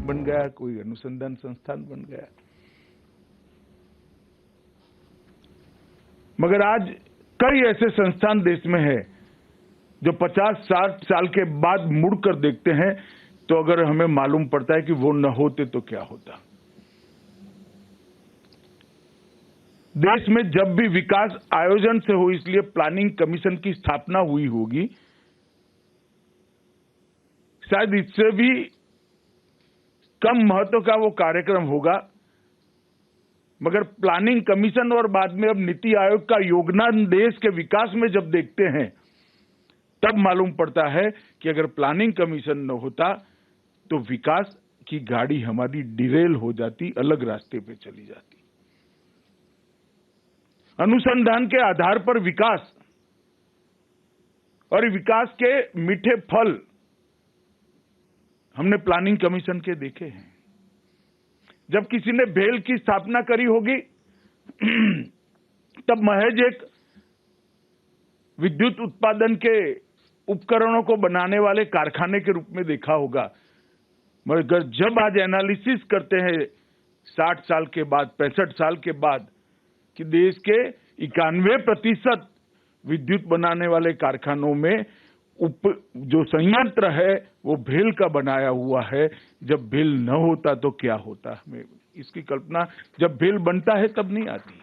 बन गया, कोई अनुसंधान संस्थान बन गया। मगर आज कई ऐसे संस्थान देश में है जो 50-60 साल के बाद मुड़कर देखते हैं तो अगर हमें मालूम पड़ता है कि वो न होते तो क्या होता। देश में जब भी विकास आयोजन से हो, इसलिए प्लानिंग कमीशन की स्थापना हुई होगी, शायद इससे भी कम महत्व का वो कार्यक्रम होगा। मगर प्लानिंग कमीशन और बाद में अब नीति आयोग का योगदान देश के विकास में जब देखते हैं तब मालूम पड़ता है कि अगर प्लानिंग कमीशन न होता तो विकास की गाड़ी हमारी डिरेल हो जाती, अलग रास्ते पे चली जाती। अनुसंधान के आधार पर विकास और विकास के मीठे फल हमने प्लानिंग कमीशन के देखे हैं। जब किसी ने भेल की स्थापना करी होगी तब महज एक विद्युत उत्पादन के उपकरणों को बनाने वाले कारखाने के रूप में देखा होगा। मगर जब आज एनालिसिस करते हैं 60 साल के बाद, 65 साल के बाद, कि देश के 91% विद्युत बनाने वाले कारखानों में जो संयंत्र है वो भेल का बनाया हुआ है। जब भेल न होता तो क्या होता, हमें इसकी कल्पना जब भेल बनता है तब नहीं आती।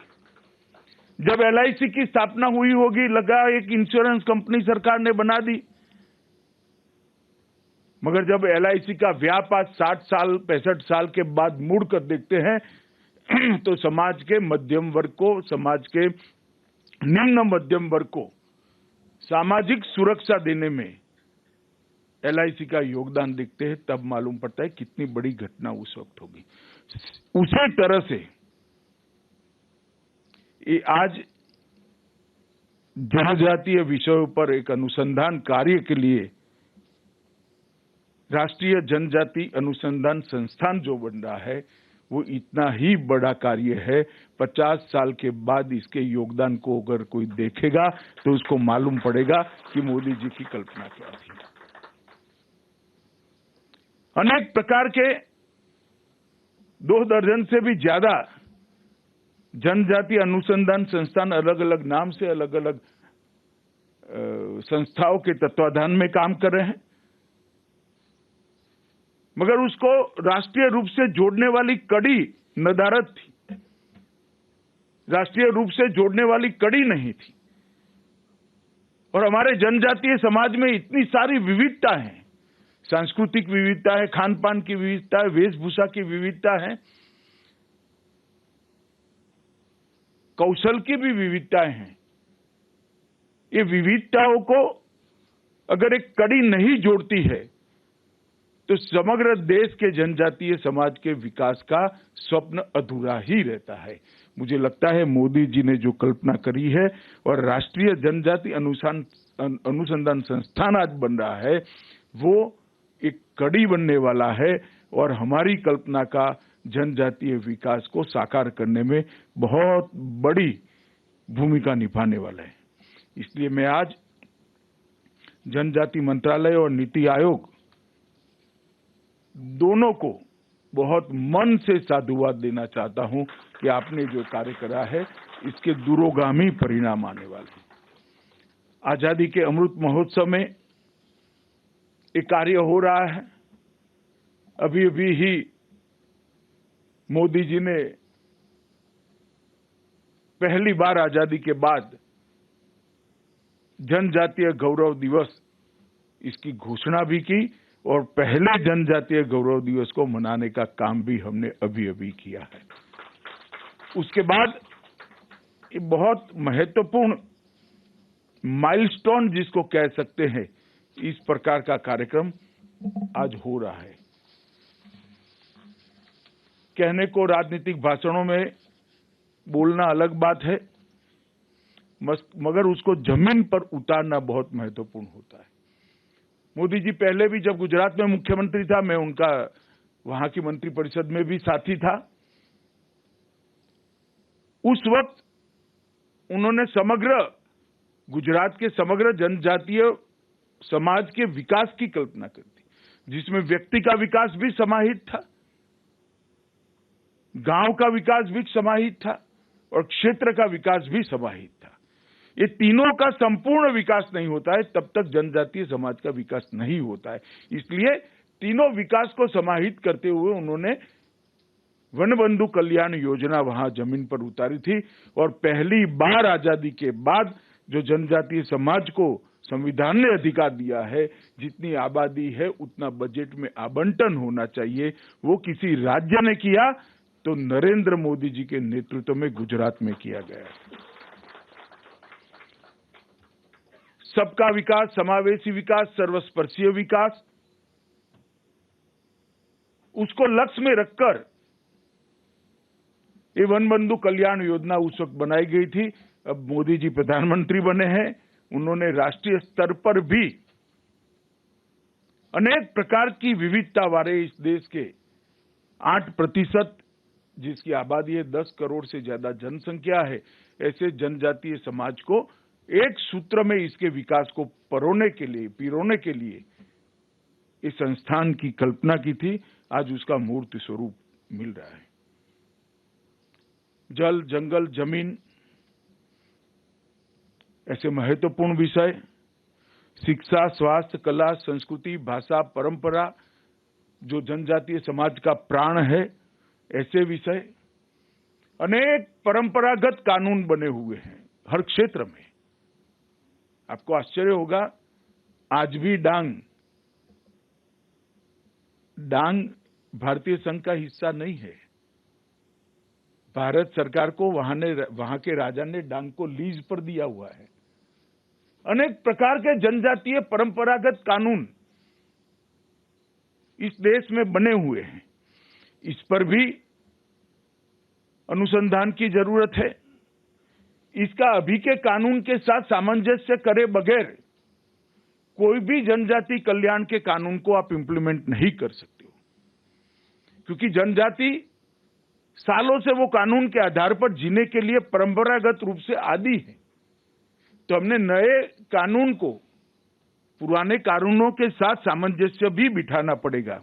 जब LIC की स्थापना हुई होगी, लगा एक इंश्योरेंस कंपनी सरकार ने बना दी, मगर जब LIC का व्याप आज 60 साल 65 साल के बाद मुड़कर देखते हैं तो समाज के मध्यम वर्ग को, समाज के निम्न मध्यम वर्ग को सामाजिक सुरक्षा देने में LIC का योगदान देखते हैं, तब मालूम पड़ता है कितनी बड़ी घटना उस वक्त होगी। उसी तरह से ये आज जनजातीय विषयों पर एक अनुसंधान कार्य के लिए राष्ट्रीय जनजाति अनुसंधान संस्थान जो बन रहा है वो इतना ही बड़ा कार्य है। 50 साल के बाद इसके योगदान को अगर कोई देखेगा तो उसको मालूम पड़ेगा कि मोदी जी की कल्पना क्या थी। अनेक प्रकार के 2 दर्जन से भी ज्यादा जनजाति अनुसंधान संस्थान अलग अलग नाम से अलग अलग संस्थाओं के तत्वाधान में काम कर रहे हैं, मगर उसको राष्ट्रीय रूप से जोड़ने वाली कड़ी नदारद थी, राष्ट्रीय रूप से जोड़ने वाली कड़ी नहीं थी। और हमारे जनजातीय समाज में इतनी सारी विविधता है, सांस्कृतिक विविधता है, खान पान की विविधता है, वेशभूषा की विविधता है, कौशल की भी विविधताएं हैं। ये विविधताओं को अगर एक कड़ी नहीं जोड़ती है तो समग्र देश के जनजातीय समाज के विकास का स्वप्न अधूरा ही रहता है। मुझे लगता है मोदी जी ने जो कल्पना करी है और राष्ट्रीय जनजाति अनुसंधान संस्थान आज बन रहा है वो एक कड़ी बनने वाला है और हमारी कल्पना का जनजातीय विकास को साकार करने में बहुत बड़ी भूमिका निभाने वाला है। इसलिए मैं आज जनजाति मंत्रालय और नीति आयोग दोनों को बहुत मन से साधुवाद देना चाहता हूं कि आपने जो कार्य करा है इसके दूरगामी परिणाम आने वाले हैं। आजादी के अमृत महोत्सव में एक कार्य हो रहा है। अभी अभी ही मोदी जी ने पहली बार आजादी के बाद जनजातीय गौरव दिवस इसकी घोषणा भी की और पहले जनजातीय गौरव दिवस को मनाने का काम भी हमने अभी अभी किया है। उसके बाद ये बहुत महत्वपूर्ण माइलस्टोन जिसको कह सकते हैं, इस प्रकार का कार्यक्रम आज हो रहा है। कहने को राजनीतिक भाषणों में बोलना अलग बात है, मगर उसको जमीन पर उतारना बहुत महत्वपूर्ण होता है। मोदी जी पहले भी जब गुजरात में मुख्यमंत्री था, मैं उनका वहां की मंत्रिपरिषद में भी साथी था। उस वक्त उन्होंने समग्र गुजरात के समग्र जनजातीय समाज के विकास की कल्पना कर दी। जिसमें व्यक्ति का विकास भी समाहित था, गांव का विकास भी समाहित था और क्षेत्र का विकास भी समाहित था। ये तीनों का संपूर्ण विकास नहीं होता है तब तक जनजातीय समाज का विकास नहीं होता है। इसलिए तीनों विकास को समाहित करते हुए उन्होंने वनबंधु कल्याण योजना वहां जमीन पर उतारी थी और पहली बार आजादी के बाद जो जनजातीय समाज को संविधान ने अधिकार दिया है, जितनी आबादी है उतना बजट में आवंटन होना चाहिए, वो किसी राज्य ने किया तो नरेंद्र मोदी जी के नेतृत्व में गुजरात में किया गया। सबका विकास, समावेशी विकास, सर्वस्पर्शीय विकास, उसको लक्ष्य में रखकर ये वनबंधु कल्याण योजना उस वक्त बनाई गई थी। अब मोदी जी प्रधानमंत्री बने हैं, उन्होंने राष्ट्रीय स्तर पर भी अनेक प्रकार की विविधता वाले इस देश के 8% जिसकी आबादी है 10 करोड़ से ज्यादा जनसंख्या है, ऐसे जनजातीय समाज को एक सूत्र में इसके विकास को पिरोने के लिए इस संस्थान की कल्पना की थी। आज उसका मूर्त स्वरूप मिल रहा है। जल, जंगल, जमीन ऐसे महत्वपूर्ण विषय, शिक्षा, स्वास्थ्य, कला, संस्कृति, भाषा, परंपरा, जो जनजातीय समाज का प्राण है, ऐसे विषय, अनेक परंपरागत कानून बने हुए हैं हर क्षेत्र में। आपको आश्चर्य होगा, आज भी डांग भारतीय संघ का हिस्सा नहीं है। भारत सरकार को वहां के राजा ने डांग को लीज पर दिया हुआ है। अनेक प्रकार के जनजातीय परंपरागत कानून इस देश में बने हुए हैं। इस पर भी अनुसंधान की जरूरत है। इसका अभी के कानून के साथ सामंजस्य करे बगैर कोई भी जनजाति कल्याण के कानून को आप इंप्लीमेंट नहीं कर सकते हो, क्योंकि जनजाति सालों से वो कानून के आधार पर जीने के लिए परंपरागत रूप से आदी है। तो हमने नए कानून को पुराने कानूनों के साथ सामंजस्य भी बिठाना पड़ेगा।